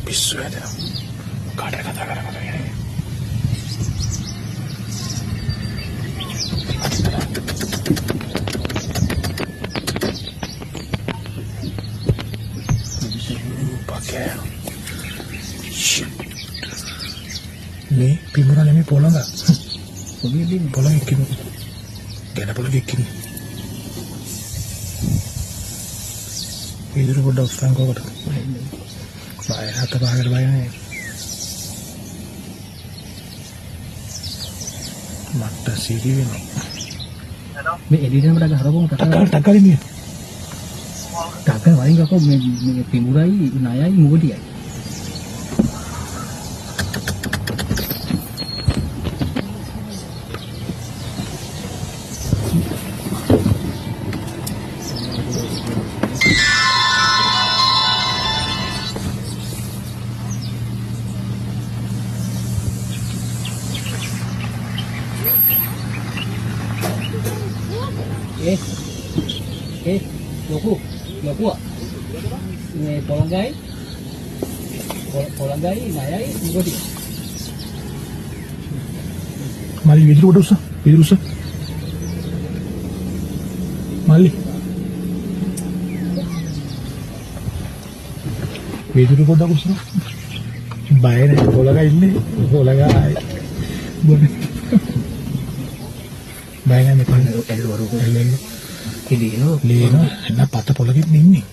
පිස්සු හැදෙනවා. කාටද කතා කරන්නේ? මේ පිමුරා නෙමෙයි පොළඟ. පොළඟ එක්කිනු. ගැන පොළඟ එක්කිනු. ඉදිරිය පොඩ්ඩක් උස්සන් කොකට. බය හත පහකට බය නැහැ. මට සිරි වෙනවා. මේ එළියටම හරවමු ටක්කලින් නිය. ටක්කල වයින් ගකෝ මේ පිමුරයි ණයයි මුගටියයි. ලොකු මේ පොළඟයි ණයයි මුගටිය. මල්ලි විදුර උස මල්ලි විදුර පොඩ්ඩක් උස. බය නැහැ පොළඟ ඉන්නේ පොළඟයි බොන බය නැහැ මෙතන එල්ලෙන්න ලේනෝ එන්න පත පොළකින් ඉන්නේ.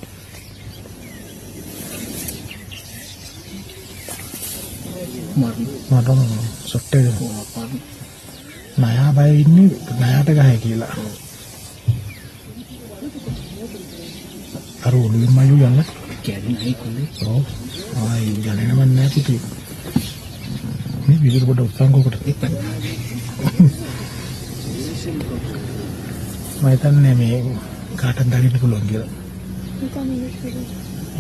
මට සොට්ටේ නයා බය ඉන්නේ නයාට ගහයි කියලා. අර ඔළුවෙන් මයු යන්න කැඩුනයි කොල්ලේ. ඔව් ආයි යන්නේ නම නැහැ පුතේ. මේ විදුර පොඩ උත්සාහ කොකට. මම හිතන්නේ මේ කාටද දකින්න පුළුවන් කියලා.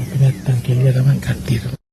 අපි නැත්තම් කෙලිය තමයි කට්ටියට